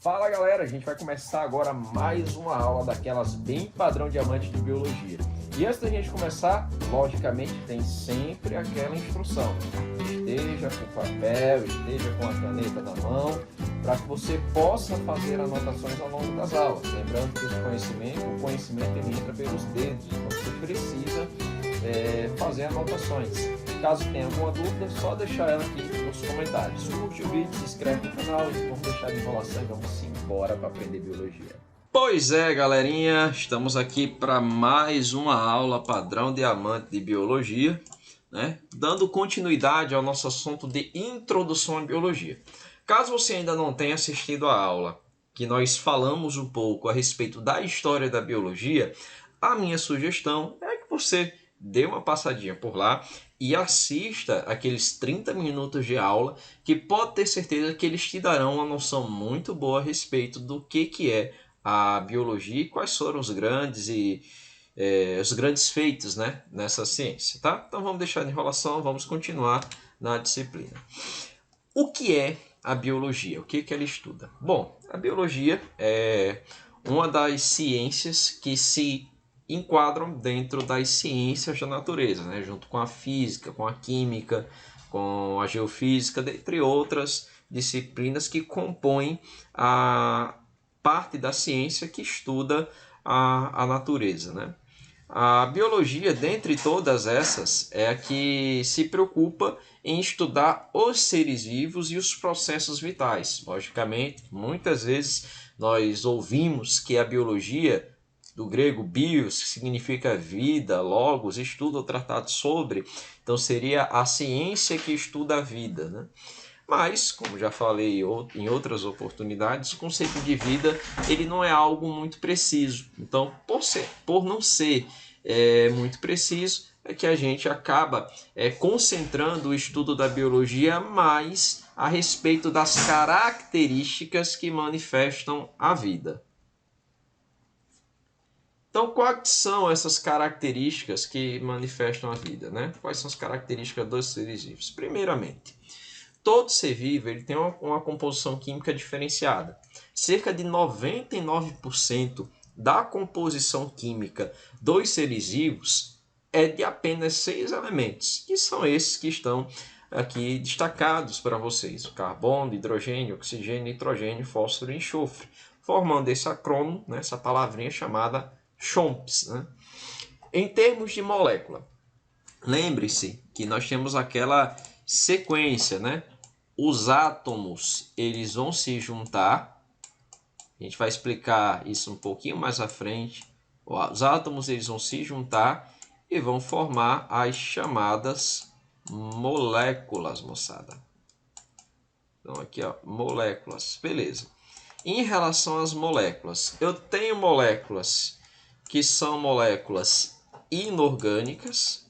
Fala galera, a gente vai começar agora mais uma aula daquelas bem padrão diamante de biologia. E antes da gente começar, logicamente tem sempre aquela instrução. Esteja com o papel, esteja com a caneta na mão, para que você possa fazer anotações ao longo das aulas. Lembrando que o conhecimento ele entra pelos dedos, então você precisa fazer anotações. Caso tenha alguma dúvida, só deixar ela aqui nos comentários. Curte o vídeo, se inscreve no canal e vamos deixar de enrolação e vamos embora para aprender biologia. Pois é, galerinha, estamos aqui para mais uma aula padrão diamante de biologia, né? Dando continuidade ao nosso assunto de introdução à biologia. Caso você ainda não tenha assistido a aula, que nós falamos um pouco a respeito da história da biologia, a minha sugestão é que você dê uma passadinha por lá e assista aqueles 30 minutos de aula, que pode ter certeza que eles te darão uma noção muito boa a respeito do que é a biologia e quais foram os grandes feitos, né, nessa ciência, tá? Então vamos deixar de enrolação, vamos continuar na disciplina. O que é a biologia? O que ela estuda? Bom, a biologia é uma das ciências que se enquadram dentro das ciências da natureza, né? Junto com a física, com a química, com a geofísica, dentre outras disciplinas que compõem a parte da ciência que estuda a natureza, né? A biologia, dentre todas essas, é a que se preocupa em estudar os seres vivos e os processos vitais. Logicamente, muitas vezes nós ouvimos que a biologia, do grego bios, que significa vida, logos, estuda ou tratado sobre, então seria a ciência que estuda a vida, né? Mas, como já falei em outras oportunidades, o conceito de vida ele não é algo muito preciso. Então, por não ser muito preciso, é que a gente acaba concentrando o estudo da biologia mais a respeito das características que manifestam a vida. Então, quais são essas características que manifestam a vida, né? Quais são as características dos seres vivos? Primeiramente, todo ser vivo ele tem uma composição química diferenciada. Cerca de 99% da composição química dos seres vivos é de apenas 6 elementos, que são esses que estão aqui destacados para vocês: o carbono, hidrogênio, oxigênio, nitrogênio, fósforo e enxofre, formando esse acrônimo, né, essa palavrinha chamada CHOMPS, né? Em termos de molécula, lembre-se que nós temos aquela sequência, né? Os átomos eles vão se juntar. A gente vai explicar isso um pouquinho mais à frente. Os átomos eles vão se juntar e vão formar as chamadas moléculas, moçada. Então aqui, ó, moléculas, beleza. Em relação às moléculas, eu tenho moléculas que são moléculas inorgânicas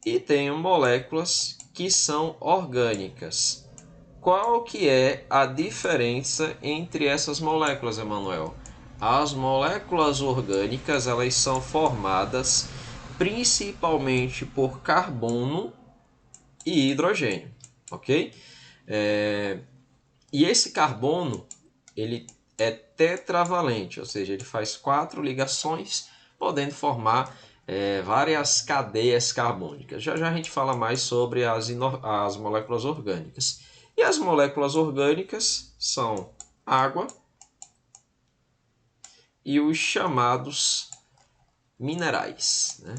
e tenho moléculas que são orgânicas. Qual que é a diferença entre essas moléculas, Emanuel? As moléculas orgânicas elas são formadas principalmente por carbono e hidrogênio, ok? E esse carbono ele é tetravalente, ou seja, ele faz 4 ligações, podendo formar várias cadeias carbônicas. Já já a gente fala mais sobre as moléculas orgânicas. E as moléculas orgânicas são água e os chamados minerais, né?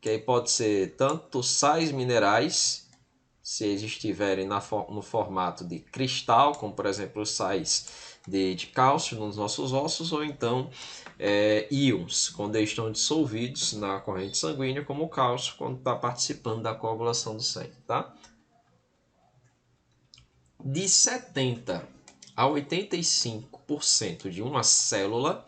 Que aí pode ser tanto sais minerais, se eles estiverem no formato de cristal, como por exemplo os sais de cálcio nos nossos ossos, ou então íons, quando eles estão dissolvidos na corrente sanguínea, como o cálcio, quando está participando da coagulação do sangue, tá? De 70 a 85% de uma célula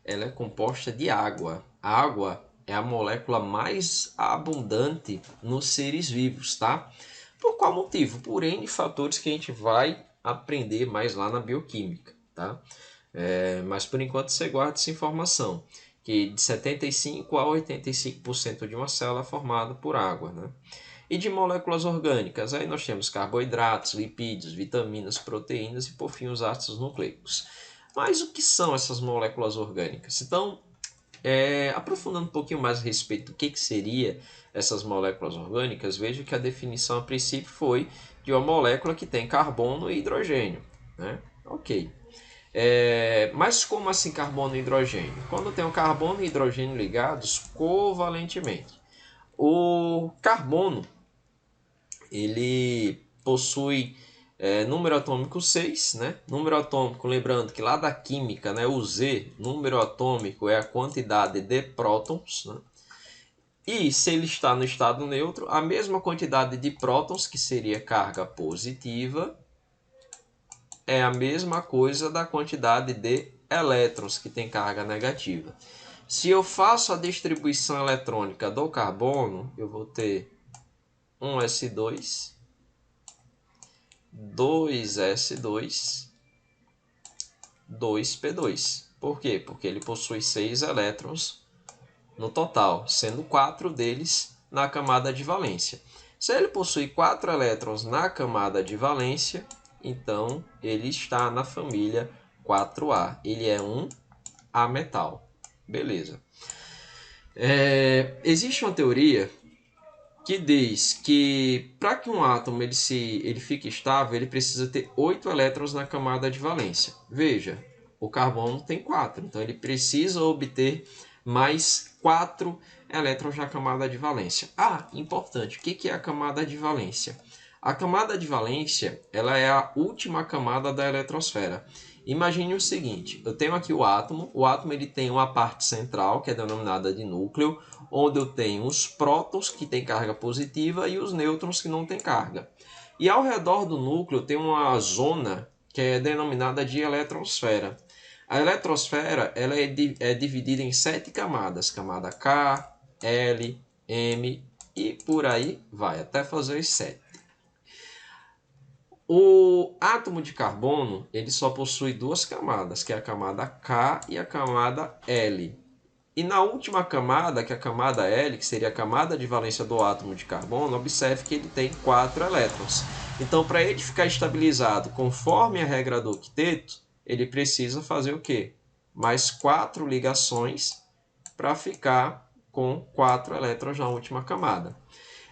ela é composta de água. A água é a molécula mais abundante nos seres vivos, tá? Por qual motivo? Por N fatores que a gente vai aprender mais lá na bioquímica, tá? Mas por enquanto você guarda essa informação, que de 75 a 85% de uma célula é formada por água, né? E de moléculas orgânicas, aí nós temos carboidratos, lipídios, vitaminas, proteínas e, por fim, os ácidos nucleicos. Mas o que são essas moléculas orgânicas? Então, aprofundando um pouquinho mais a respeito do que seria essas moléculas orgânicas, veja que a definição a princípio foi de uma molécula que tem carbono e hidrogênio, né? Ok. Mas como assim carbono e hidrogênio? Quando tem o carbono e hidrogênio ligados covalentemente. O carbono ele possui número atômico 6, né? Número atômico, lembrando que lá da química, né, o Z, número atômico é a quantidade de prótons, né? E se ele está no estado neutro, a mesma quantidade de prótons, que seria carga positiva, é a mesma coisa da quantidade de elétrons, que tem carga negativa. Se eu faço a distribuição eletrônica do carbono, eu vou ter um S2, 2S2, 2P2. Por quê? Porque ele possui 6 elétrons no total, sendo 4 deles na camada de valência. Se ele possui 4 elétrons na camada de valência, então ele está na família 4A. Ele é um ametal. Beleza. Existe uma teoria que diz que para que um átomo ele fique estável, ele precisa ter 8 elétrons na camada de valência. Veja, o carbono tem 4, então ele precisa obter mais 4 elétrons na camada de valência. Importante, o que é a camada de valência? A camada de valência ela é a última camada da eletrosfera. Imagine o seguinte, eu tenho aqui o átomo ele tem uma parte central, que é denominada de núcleo, onde eu tenho os prótons, que têm carga positiva, e os nêutrons, que não têm carga. E ao redor do núcleo tem uma zona que é denominada de eletrosfera. A eletrosfera ela é dividida em 7 camadas, camada K, L, M e por aí vai, até fazer os 7. O átomo de carbono ele só possui 2 camadas, que é a camada K e a camada L. E na última camada, que é a camada L, que seria a camada de valência do átomo de carbono, observe que ele tem 4 elétrons. Então, para ele ficar estabilizado conforme a regra do octeto, ele precisa fazer o quê? Mais 4 ligações para ficar com 4 elétrons na última camada.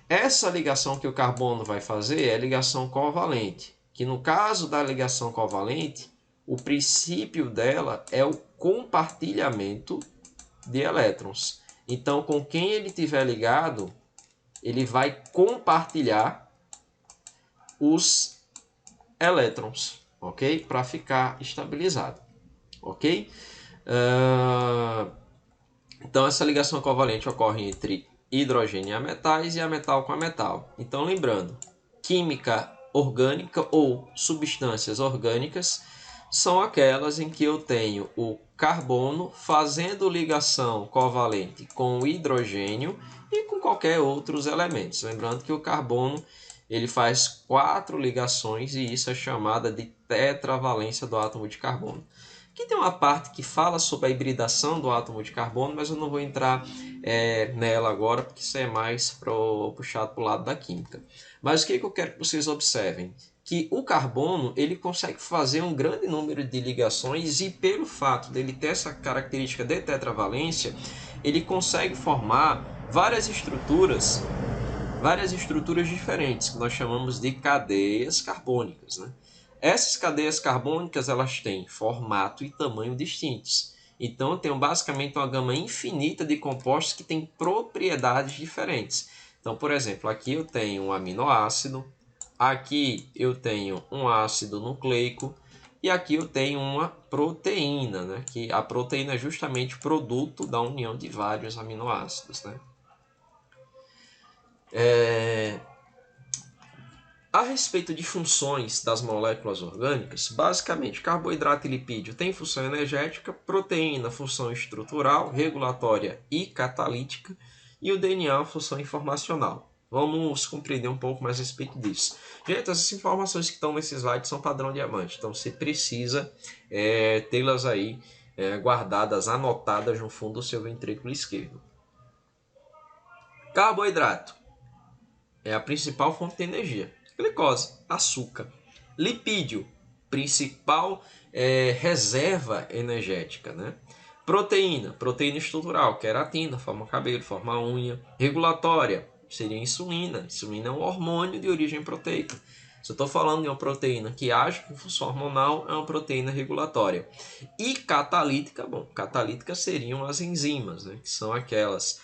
Essa ligação que o carbono vai fazer é a ligação covalente, que no caso da ligação covalente, o princípio dela é o compartilhamento de elétrons. Então, com quem ele tiver ligado, ele vai compartilhar os elétrons, ok? Para ficar estabilizado, ok? Então, essa ligação covalente ocorre entre hidrogênio a metais e a metal com a metal. Então, lembrando, química orgânica ou substâncias orgânicas são aquelas em que eu tenho o carbono fazendo ligação covalente com o hidrogênio e com qualquer outros elementos. Lembrando que o carbono ele faz 4 ligações e isso é chamada de tetravalência do átomo de carbono. Aqui tem uma parte que fala sobre a hibridação do átomo de carbono, mas eu não vou entrar nela agora, porque isso é mais puxado para o lado da química. Mas o que eu quero que vocês observem? Que o carbono ele consegue fazer um grande número de ligações e pelo fato dele ter essa característica de tetravalência, ele consegue formar várias estruturas diferentes, que nós chamamos de cadeias carbônicas, né? Essas cadeias carbônicas elas têm formato e tamanho distintos. Então, eu tenho basicamente uma gama infinita de compostos que têm propriedades diferentes. Então, por exemplo, aqui eu tenho um aminoácido, aqui eu tenho um ácido nucleico e aqui eu tenho uma proteína, né? Que a proteína é justamente produto da união de vários aminoácidos, né? A respeito de funções das moléculas orgânicas, basicamente carboidrato e lipídio têm função energética, proteína função estrutural, regulatória e catalítica, e o DNA função informacional. Vamos compreender um pouco mais a respeito disso. Gente, essas informações que estão nesse slide são padrão diamante, então você precisa tê-las aí guardadas, anotadas no fundo do seu ventrículo esquerdo. Carboidrato. é a principal fonte de energia. Glicose, açúcar. Lipídio, principal reserva energética, né? Proteína, proteína estrutural, queratina, forma cabelo, forma unha. Regulatória, seria insulina. Insulina é um hormônio de origem proteica. Se eu estou falando de uma proteína que age com função hormonal, é uma proteína regulatória. E catalítica, bom, catalítica seriam as enzimas, né? Que são aquelas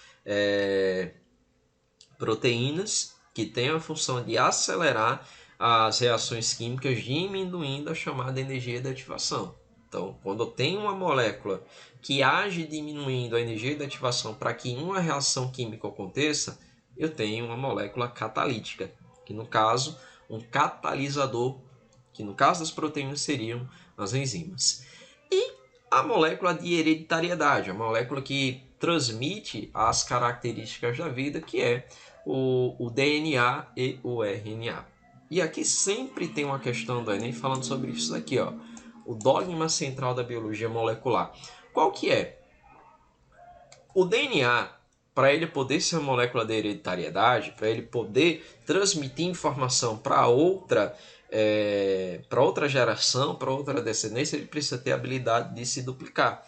proteínas que têm a função de acelerar as reações químicas, diminuindo a chamada energia de ativação. Então, quando eu tenho uma molécula que age diminuindo a energia de ativação para que uma reação química aconteça, eu tenho uma molécula catalítica, que no caso, um catalisador, que no caso das proteínas seriam as enzimas. E a molécula de hereditariedade, a molécula que transmite as características da vida, que é o DNA e o RNA. E aqui sempre tem uma questão do Enem falando sobre isso daqui, ó, o dogma central da biologia molecular. Qual que é? O DNA, para ele poder ser uma molécula de hereditariedade, para ele poder transmitir informação para outra geração, para outra descendência, ele precisa ter a habilidade de se duplicar.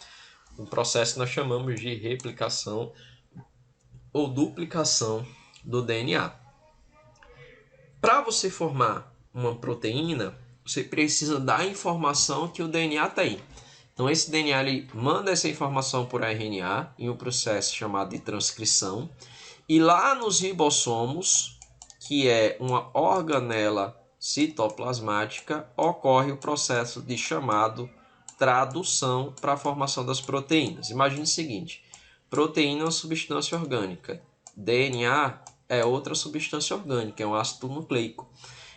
Um processo que nós chamamos de replicação ou duplicação do DNA. Para você formar uma proteína, você precisa dar a informação que o DNA tem. Então esse DNA ele manda essa informação por RNA em um processo chamado de transcrição. E lá nos ribossomos, que é uma organela citoplasmática, ocorre o processo de chamado tradução para a formação das proteínas. Imagine o seguinte, proteína é uma substância orgânica, DNA é outra substância orgânica, é um ácido nucleico.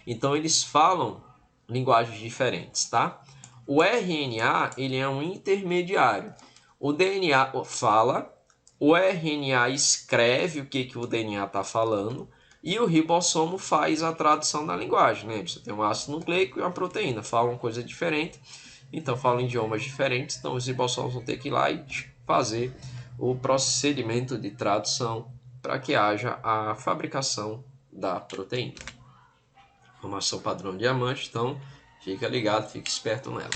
Então eles falam linguagens diferentes, tá? O RNA ele é um intermediário. O DNA fala, o RNA escreve o que o DNA está falando e o ribossomo faz a tradução da linguagem, né? Você tem um ácido nucleico e uma proteína, falam coisa diferente, então falam idiomas diferentes, então os ribossomos vão ter que ir lá e fazer o procedimento de tradução para que haja a fabricação da proteína. Formação padrão diamante, então fica ligado, fique esperto nela.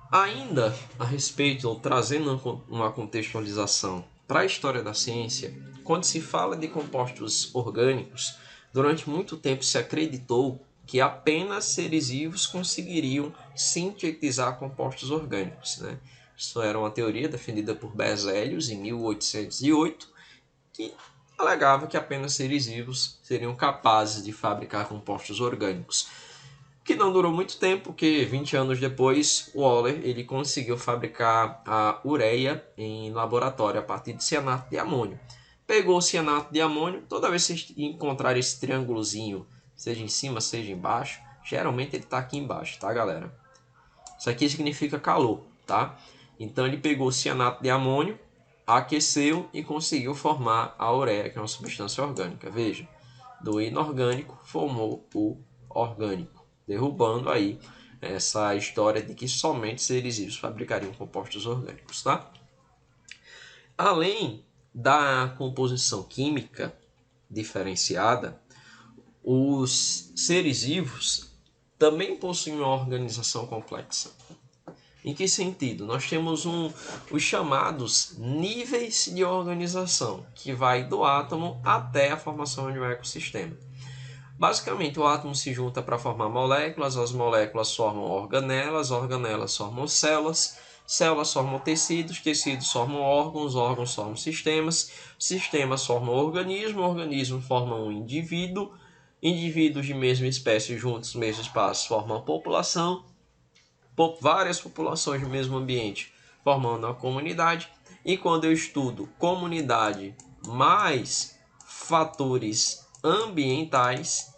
Ainda a respeito, ou trazendo uma contextualização para a história da ciência, quando se fala de compostos orgânicos, durante muito tempo se acreditou que apenas seres vivos conseguiriam sintetizar compostos orgânicos, né? Isso era uma teoria defendida por Berzelius em 1808, que alegava que apenas seres vivos seriam capazes de fabricar compostos orgânicos. Que não durou muito tempo, porque 20 anos depois, o Euler ele conseguiu fabricar a ureia em laboratório a partir de cianato de amônio. Pegou o cianato de amônio, toda vez que você encontrar esse triângulozinho, seja em cima, seja embaixo, geralmente ele está aqui embaixo, tá, galera? Isso aqui significa calor, tá? Então ele pegou o cianato de amônio, aqueceu e conseguiu formar a ureia, que é uma substância orgânica. Veja, do inorgânico formou o orgânico, derrubando aí essa história de que somente seres vivos fabricariam compostos orgânicos, tá? Além da composição química diferenciada, os seres vivos também possuem uma organização complexa. Em que sentido? Nós temos os chamados níveis de organização, que vai do átomo até a formação de um ecossistema. Basicamente, o átomo se junta para formar moléculas, as moléculas formam organelas, organelas formam células, células formam tecidos, tecidos formam órgãos, órgãos formam sistemas, sistemas formam organismo, organismo forma um indivíduo, indivíduos de mesma espécie juntos no mesmo espaço formam a população, várias populações no mesmo ambiente formando uma comunidade. E quando eu estudo comunidade mais fatores ambientais,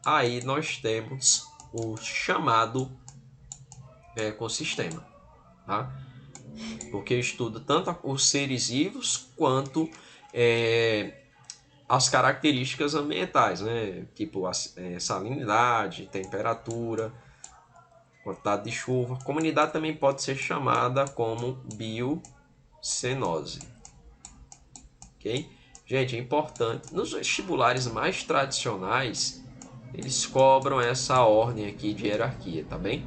aí nós temos o chamado ecossistema, tá? Porque eu estudo tanto os seres vivos quanto as características ambientais, né? Tipo salinidade, temperatura, quantidade de chuva. A comunidade também pode ser chamada como biocenose. Ok? Gente, é importante. Nos vestibulares mais tradicionais, eles cobram essa ordem aqui de hierarquia, tá bem?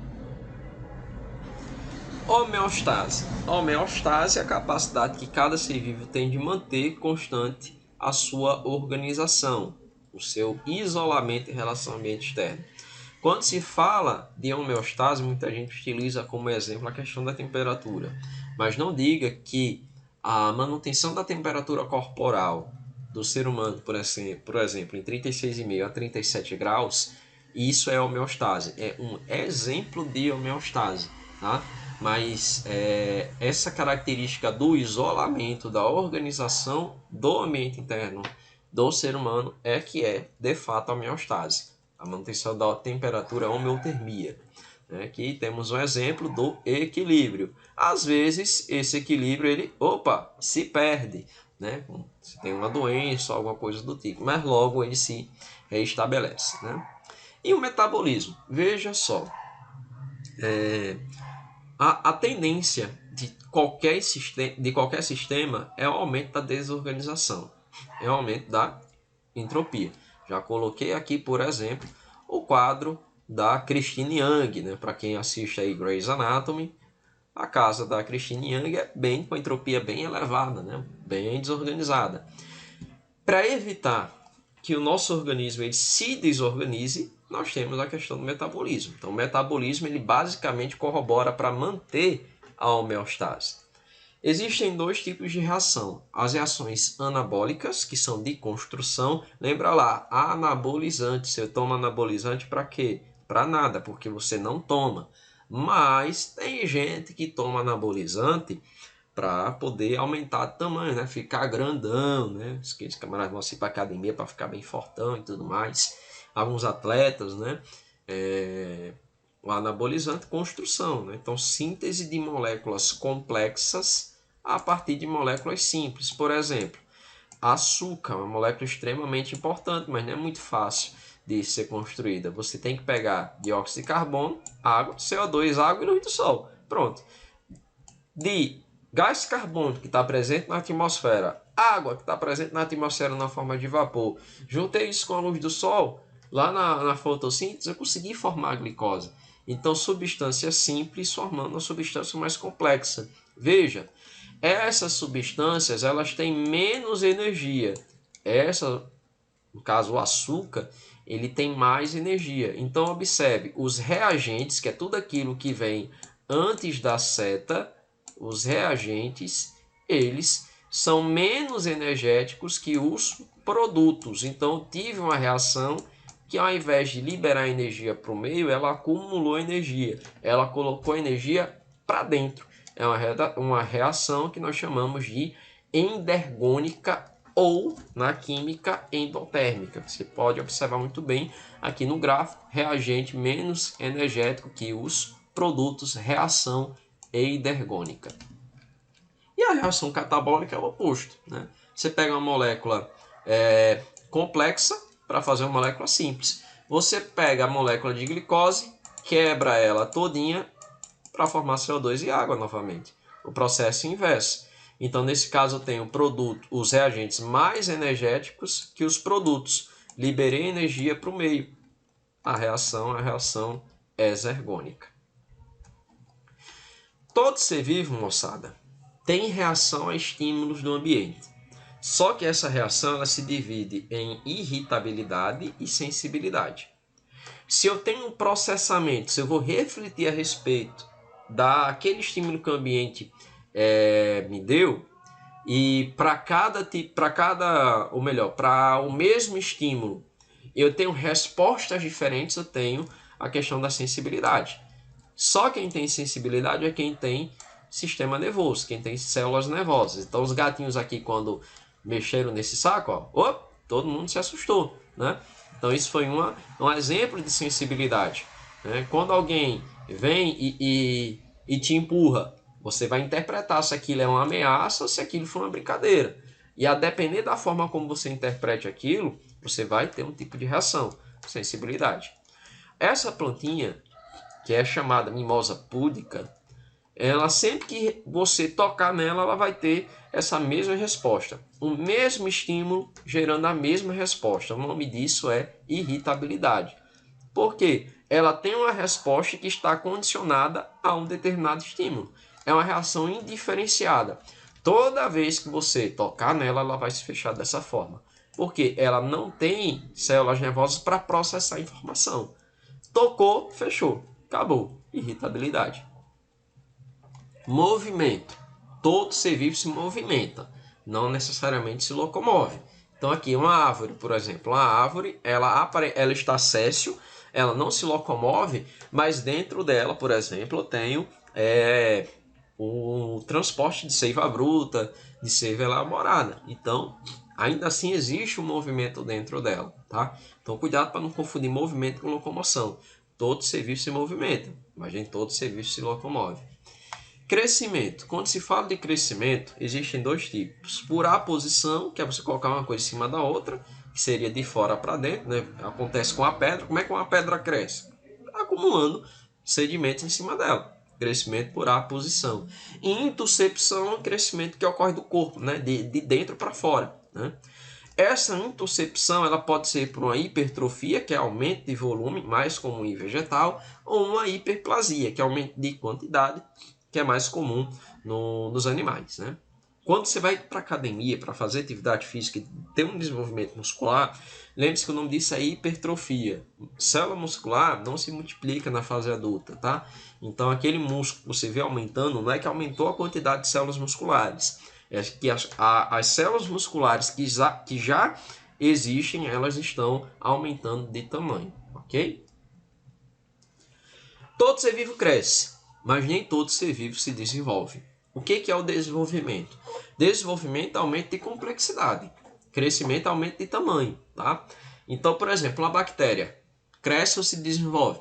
Homeostase. A homeostase é a capacidade que cada ser vivo tem de manter constante a sua organização, o seu isolamento em relação ao ambiente externo. Quando se fala de homeostase, muita gente utiliza como exemplo a questão da temperatura. Mas não diga que a manutenção da temperatura corporal do ser humano, por exemplo, em 36,5 a 37 graus, isso é homeostase. É um exemplo de homeostase, tá? Mas essa característica do isolamento, da organização do ambiente interno do ser humano é que é, de fato, a homeostase. A manutenção da temperatura, a homeotermia. Aqui temos um exemplo do equilíbrio. Às vezes, esse equilíbrio ele, se perde, né? Se tem uma doença, alguma coisa do tipo, mas logo ele se reestabelece, né? E o metabolismo? Veja só, a tendência de qualquer sistema é o aumento da desorganização, é o aumento da entropia. Já coloquei aqui, por exemplo, o quadro da Christine Yang, né? Para quem assiste aí Grey's Anatomy, a casa da Christine Yang é bem com a entropia bem elevada, né? Bem desorganizada. Para evitar que o nosso organismo ele se desorganize, nós temos a questão do metabolismo. Então, o metabolismo ele basicamente corrobora para manter a homeostase. Existem dois tipos de reação. As reações anabólicas, que são de construção. Lembra lá, anabolizante. Você toma anabolizante para quê? Para nada, porque você não toma. Mas tem gente que toma anabolizante para poder aumentar o tamanho, né? Ficar grandão, né? Aqueles camaradas vão assim para academia para ficar bem fortão e tudo mais. Alguns atletas, né? O anabolizante, construção, né? Então, síntese de moléculas complexas a partir de moléculas simples. Por exemplo, açúcar, uma molécula extremamente importante, mas não é muito fácil de ser construída. Você tem que pegar dióxido de carbono, água, CO2, água e luz do sol. Pronto. De gás carbônico que está presente na atmosfera, água que está presente na atmosfera na forma de vapor, juntei isso com a luz do sol, lá na fotossíntese, eu consegui formar a glicose. Então, substância simples formando uma substância mais complexa. Veja, essas substâncias elas têm menos energia. No caso o açúcar, ele tem mais energia. Então, observe, os reagentes, que é tudo aquilo que vem antes da seta, os reagentes, eles são menos energéticos que os produtos. Então, tive uma reação que ao invés de liberar energia para o meio, ela acumulou energia. Ela colocou energia para dentro. É uma reação que nós chamamos de endergônica ou, na química, endotérmica. Você pode observar muito bem aqui no gráfico, reagente menos energético que os produtos, reação endergônica. E a reação catabólica é o oposto, né? Você pega uma molécula complexa para fazer uma molécula simples. Você pega a molécula de glicose, quebra ela todinha para formar CO2 e água novamente. O processo inverso. Então, nesse caso, eu tenho os reagentes mais energéticos que os produtos. Liberei energia para o meio. A reação é a reação exergônica. Todo ser vivo, moçada, tem reação a estímulos do ambiente. Só que essa reação ela se divide em irritabilidade e sensibilidade. Se eu tenho um processamento, se eu vou refletir a respeito daquele estímulo que o ambiente me deu, e para o mesmo estímulo, eu tenho respostas diferentes, eu tenho a questão da sensibilidade. Só quem tem sensibilidade é quem tem sistema nervoso, quem tem células nervosas. Então os gatinhos aqui, quando mexeram nesse saco, todo mundo se assustou, né? Então isso foi um exemplo de sensibilidade, né? Quando alguém vem e te empurra, você vai interpretar se aquilo é uma ameaça ou se aquilo foi uma brincadeira. E a depender da forma como você interprete aquilo, você vai ter um tipo de reação, sensibilidade. Essa plantinha, que é chamada mimosa púdica, ela sempre que você tocar nela, ela vai ter essa mesma resposta. O mesmo estímulo gerando a mesma resposta. O nome disso é irritabilidade. Por quê? Ela tem uma resposta que está condicionada a um determinado estímulo. É uma reação indiferenciada. Toda vez que você tocar nela, ela vai se fechar dessa forma. Porque ela não tem células nervosas para processar a informação. Tocou, fechou. Acabou. Irritabilidade. Movimento. Todo ser vivo se movimenta, não necessariamente se locomove. Então aqui uma árvore, por exemplo, uma árvore, ela está séssil, ela não se locomove, mas dentro dela, por exemplo, eu tenho o transporte de seiva bruta, de seiva elaborada. Então, ainda assim existe um movimento dentro dela, tá? Então cuidado para não confundir movimento com locomoção. Todo ser vivo se movimenta, mas nem todo ser vivo se locomove. Crescimento. Quando se fala de crescimento, existem dois tipos. Por aposição, que é você colocar uma coisa em cima da outra, que seria de fora para dentro, né? Acontece com a pedra. Como é que uma pedra cresce? Acumulando sedimentos em cima dela. Crescimento por aposição. E intuscepção é um crescimento que ocorre do corpo, né? De dentro para fora, né? Essa intuscepção ela pode ser por uma hipertrofia, que é aumento de volume, mais comum em vegetal, ou uma hiperplasia, que é aumento de quantidade, que é mais comum nos animais, né? Quando você vai para a academia para fazer atividade física e ter um desenvolvimento muscular, lembre-se que o nome disso é hipertrofia. Célula muscular não se multiplica na fase adulta, tá? Então aquele músculo que você vê aumentando não é que aumentou a quantidade de células musculares, é que as células musculares que já existem, elas estão aumentando de tamanho, ok? Todo ser vivo cresce, mas nem todo ser vivo se desenvolve. O que é o desenvolvimento? Desenvolvimento é aumento de complexidade. Crescimento é aumento de tamanho. Tá? Então, por exemplo, a bactéria cresce ou se desenvolve?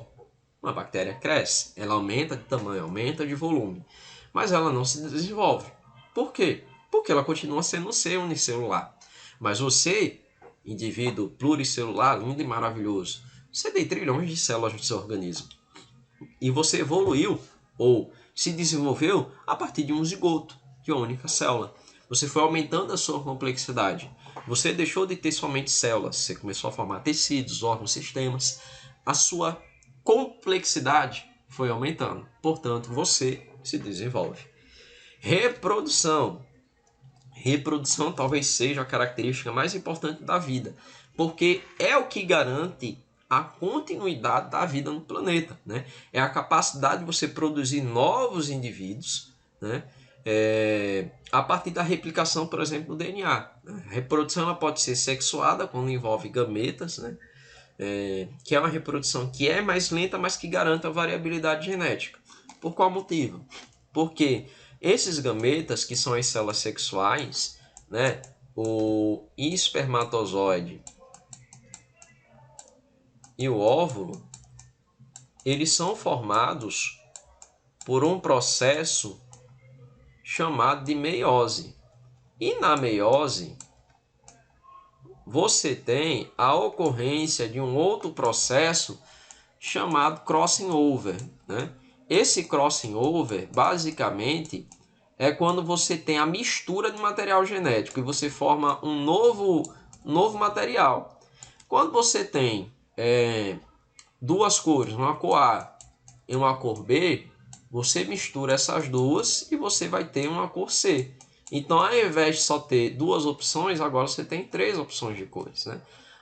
Uma bactéria cresce, ela aumenta de tamanho, aumenta de volume, mas ela não se desenvolve. Por quê? Porque ela continua sendo um ser unicelular. Mas você, indivíduo pluricelular, lindo e maravilhoso, você tem trilhões de células no seu organismo. E você evoluiu ou se desenvolveu a partir de um zigoto, de uma única célula. Você foi aumentando a sua complexidade. Você deixou de ter somente células, você começou a formar tecidos, órgãos, sistemas. A sua complexidade foi aumentando. Portanto, você se desenvolve. Reprodução. Reprodução talvez seja a característica mais importante da vida, porque é o que garante a continuidade da vida no planeta, né? É a capacidade de você produzir novos indivíduos, né? A partir da replicação, por exemplo, do DNA. A reprodução ela pode ser sexuada, quando envolve gametas, né? Que é uma reprodução que é mais lenta, mas que garante a variabilidade genética. Por qual motivo? Porque esses gametas, que são as células sexuais, né? O espermatozoide e o óvulo, eles são formados por um processo chamado de meiose. E na meiose, você tem a ocorrência de um outro processo chamado crossing over, né? Esse crossing over, basicamente, é quando você tem a mistura de material genético e você forma um novo material. Quando você tem duas cores, uma cor A e uma cor B, você mistura essas duas e você vai ter uma cor C. Então, ao invés de só ter duas opções, agora você tem três opções de cores, né?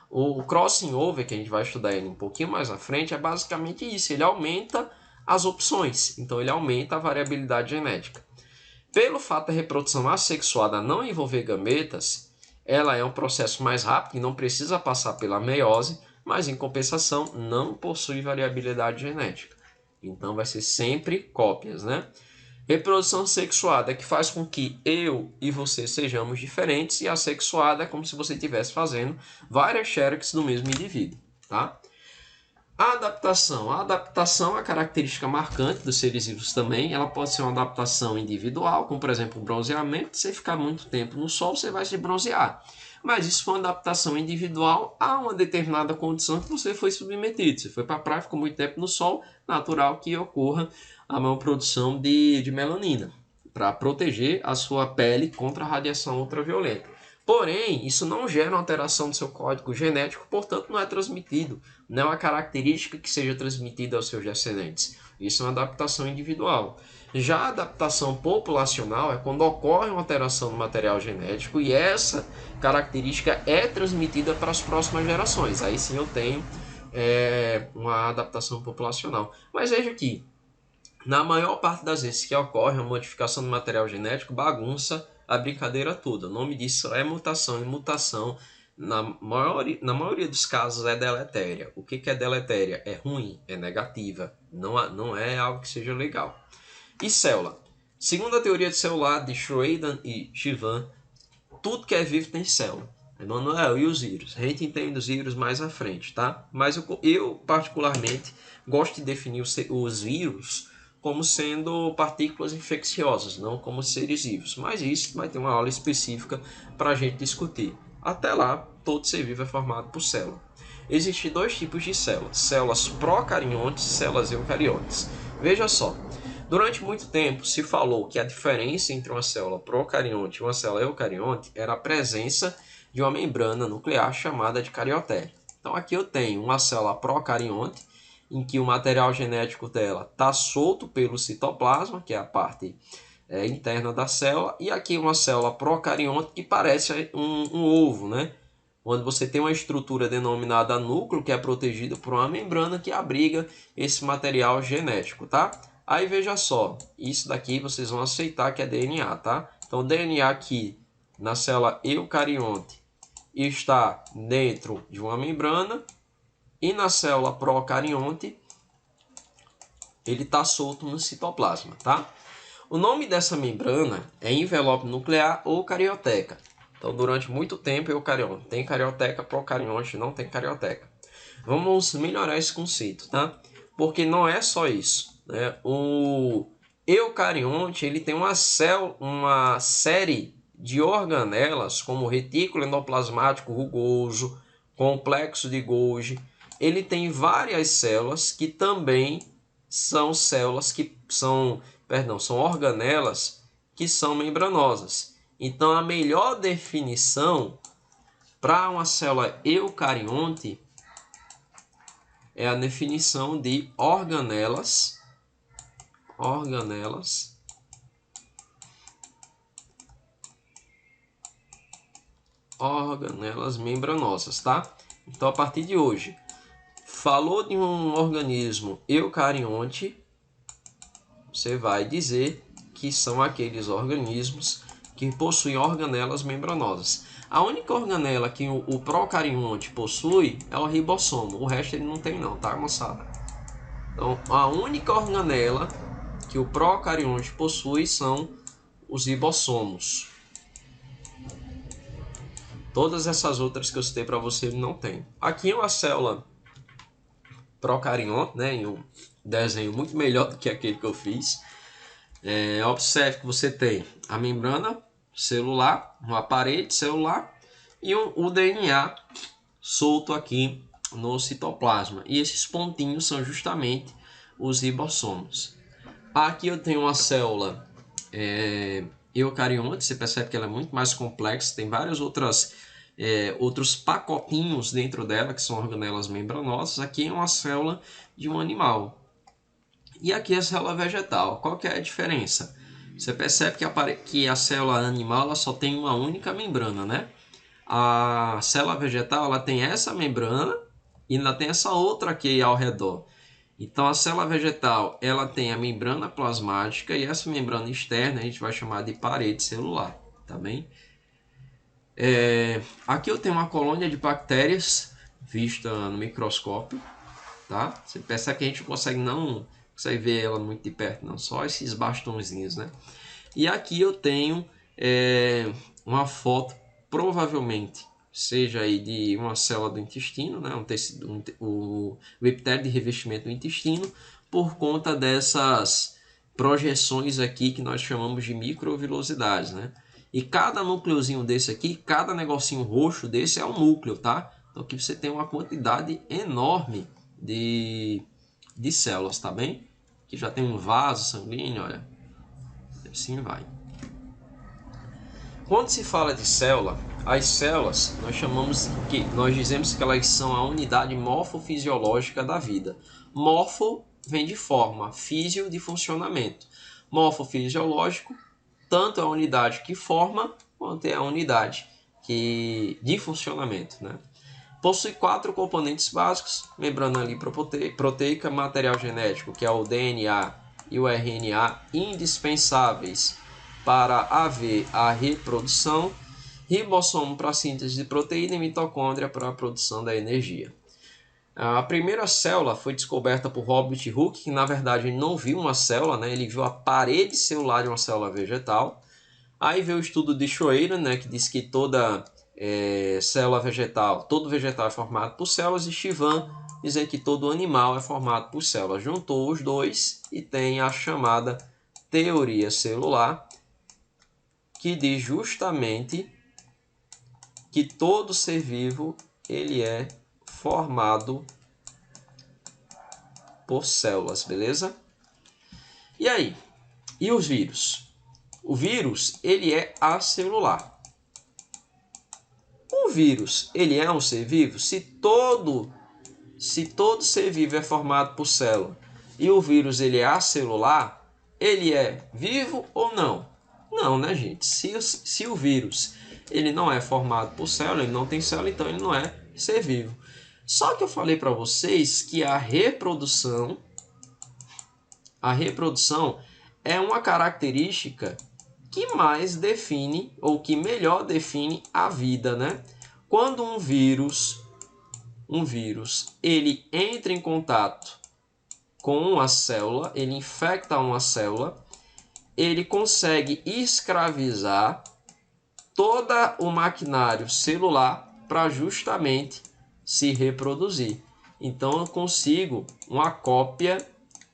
O crossing over, que a gente vai estudar ele um pouquinho mais à frente, é basicamente isso. Ele aumenta as opções, então ele aumenta a variabilidade genética. Pelo fato da reprodução assexuada não envolver gametas, ela é um processo mais rápido e não precisa passar pela meiose, mas em compensação não possui variabilidade genética. Então vai ser sempre cópias, né? Reprodução sexuada é que faz com que eu e você sejamos diferentes, e assexuada é como se você estivesse fazendo várias xerox do mesmo indivíduo, tá? A adaptação. A adaptação é a característica marcante dos seres vivos também. Ela pode ser uma adaptação individual, como por exemplo o bronzeamento. Se você ficar muito tempo no sol, você vai se bronzear. Mas isso foi uma adaptação individual a uma determinada condição que você foi submetido. Você foi para a praia, ficou muito tempo no sol, natural que ocorra a maior produção de melanina, para proteger a sua pele contra a radiação ultravioleta. Porém, isso não gera uma alteração do seu código genético, portanto não é transmitido. Não é uma característica que seja transmitida aos seus descendentes. Isso é uma adaptação individual. Já a adaptação populacional é quando ocorre uma alteração no material genético e essa característica é transmitida para as próximas gerações. Aí sim eu tenho uma adaptação populacional. Mas veja aqui, na maior parte das vezes que ocorre uma modificação do material genético, bagunça a brincadeira toda. O nome disso é mutação, e mutação, na maioria dos casos, é deletéria. O que é deletéria? É ruim, é negativa, não é algo que seja legal. E célula? Segundo a teoria celular de Schroeder e Chivan, tudo que é vivo tem célula. Emanuel, e os vírus? A gente entende os vírus mais à frente, tá? Mas eu particularmente, gosto de definir os vírus como sendo partículas infecciosas, não como seres vivos. Mas isso vai ter uma aula específica para a gente discutir. Até lá, todo ser vivo é formado por célula. Existem dois tipos de células: células procariontes e células eucariontes. Veja só, durante muito tempo se falou que a diferença entre uma célula procarionte e uma célula eucarionte era a presença de uma membrana nuclear chamada de cariotério. Então aqui eu tenho uma célula procarionte, em que o material genético dela está solto pelo citoplasma, que é a parte interna da célula, e aqui uma célula procarionte que parece um ovo, né? Onde você tem uma estrutura denominada núcleo, que é protegida por uma membrana que abriga esse material genético, tá? Aí veja só, isso daqui vocês vão aceitar que é DNA, tá? Então o DNA aqui na célula eucarionte está dentro de uma membrana, e na célula procarionte ele está solto no citoplasma, tá? O nome dessa membrana é envelope nuclear ou carioteca. Então, durante muito tempo, eucarionte tem carioteca, procarionte não tem carioteca. Vamos melhorar esse conceito, tá? Porque não é só isso, né? O eucarionte ele tem uma série de organelas, como retículo endoplasmático rugoso, complexo de Golgi. Ele tem várias células que também são são organelas que são membranosas. Então, a melhor definição para uma célula eucarionte é a definição de organelas membranosas, tá? Então, a partir de hoje, falou de um organismo eucarionte, você vai dizer que são aqueles organismos que possuem organelas membranosas. A única organela que o procarionte possui é o ribossomo. O resto ele não tem não, tá, moçada? Então, a única organela que o procarionte possui são os ribossomos. Todas essas outras que eu citei para você ele não tem. Aqui é uma célula procarionte, né, em um desenho muito melhor do que aquele que eu fiz. Observe que você tem a membrana celular, uma parede celular e o DNA solto aqui no citoplasma. E esses pontinhos são justamente os ribossomos. Aqui eu tenho uma célula eucarionte, você percebe que ela é muito mais complexa, tem vários outros pacotinhos dentro dela, que são organelas membranosas. Aqui é uma célula de um animal. E aqui é a célula vegetal. Qual que é a diferença? Você percebe que a célula animal ela só tem uma única membrana, né? A célula vegetal ela tem essa membrana e ainda tem essa outra aqui ao redor. Então a célula vegetal ela tem a membrana plasmática e essa membrana externa a gente vai chamar de parede celular, tá bem? Aqui eu tenho uma colônia de bactérias vista no microscópio, tá? Você percebe que a gente não consegue ver ela muito de perto, não, só esses bastõezinhos, né? E aqui eu tenho uma foto, provavelmente seja aí de uma célula do intestino, né? O epitélio de revestimento do intestino, por conta dessas projeções aqui que nós chamamos de microvilosidades, né? E cada núcleozinho desse aqui, cada negocinho roxo desse é um núcleo, tá? Então aqui você tem uma quantidade enorme de células, tá bem? Aqui já tem um vaso sanguíneo, olha. Assim vai. Quando se fala de célula, as células nós dizemos que elas são a unidade morfofisiológica da vida. Morfo vem de forma, físio de funcionamento. Morfofisiológico tanto é a unidade que forma quanto é a unidade de funcionamento, né? Possui 4 componentes básicos: membrana lipoproteica, material genético, que é o DNA e o RNA, indispensáveis para haver a reprodução, ribossomo para a síntese de proteína e mitocôndria para a produção da energia. A primeira célula foi descoberta por Robert Hooke, que na verdade não viu uma célula, né? Ele viu a parede celular de uma célula vegetal. Aí veio o estudo de Schroeder, né? Que diz que toda célula vegetal, todo vegetal é formado por células, e Chivan dizendo que todo animal é formado por células. Juntou os dois e tem a chamada teoria celular, que diz justamente que todo ser vivo ele é formado por células, beleza? E aí? E os vírus? O vírus, ele é acelular. O vírus, ele é um ser vivo? Se todo ser vivo é formado por célula e o vírus ele é acelular, ele é vivo ou não? Não, né, gente? Se o vírus ele não é formado por célula, ele não tem célula, então ele não é ser vivo. Só que eu falei para vocês que a reprodução é uma característica que mais define ou que melhor define a vida, né? Quando um vírus ele entra em contato com uma célula, ele infecta uma célula, ele consegue escravizar todo o maquinário celular para justamente se reproduzir. Então eu consigo uma cópia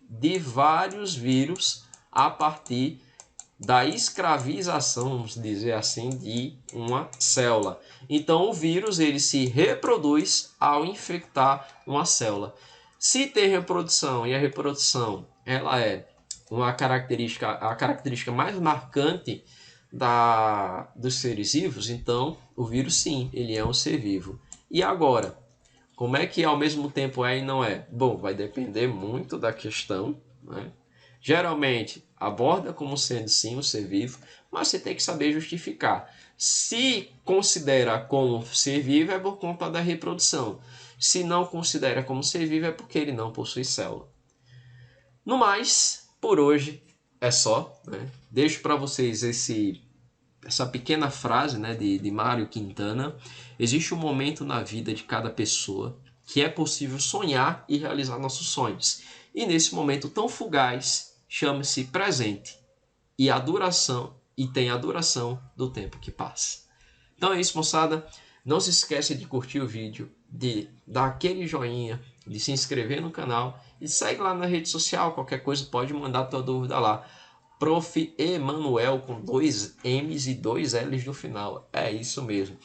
de vários vírus a partir da escravização, vamos dizer assim, de uma célula. Então o vírus ele se reproduz ao infectar uma célula. Se tem reprodução e a reprodução ela é a característica mais marcante dos seres vivos, então o vírus sim, ele é um ser vivo. E agora, como é que ao mesmo tempo é e não é? Bom, vai depender muito da questão, né? Geralmente aborda como sendo sim um ser vivo, mas você tem que saber justificar. Se considera como ser vivo é por conta da reprodução. Se não considera como ser vivo é porque ele não possui célula. No mais, por hoje é só, né? Deixo para vocês essa pequena frase, né, de Mário Quintana. Existe um momento na vida de cada pessoa que é possível sonhar e realizar nossos sonhos. E nesse momento tão fugaz, chama-se presente. E tem a duração do tempo que passa. Então é isso, moçada. Não se esqueça de curtir o vídeo, de dar aquele joinha, de se inscrever no canal e segue lá na rede social. Qualquer coisa pode mandar tua dúvida lá. Prof. Emanuel com 2 M's e 2 L's no final. É isso mesmo.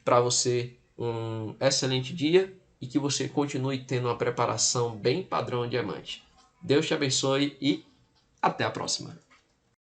Para você, um excelente dia e que você continue tendo uma preparação bem padrão diamante. Deus te abençoe e até a próxima.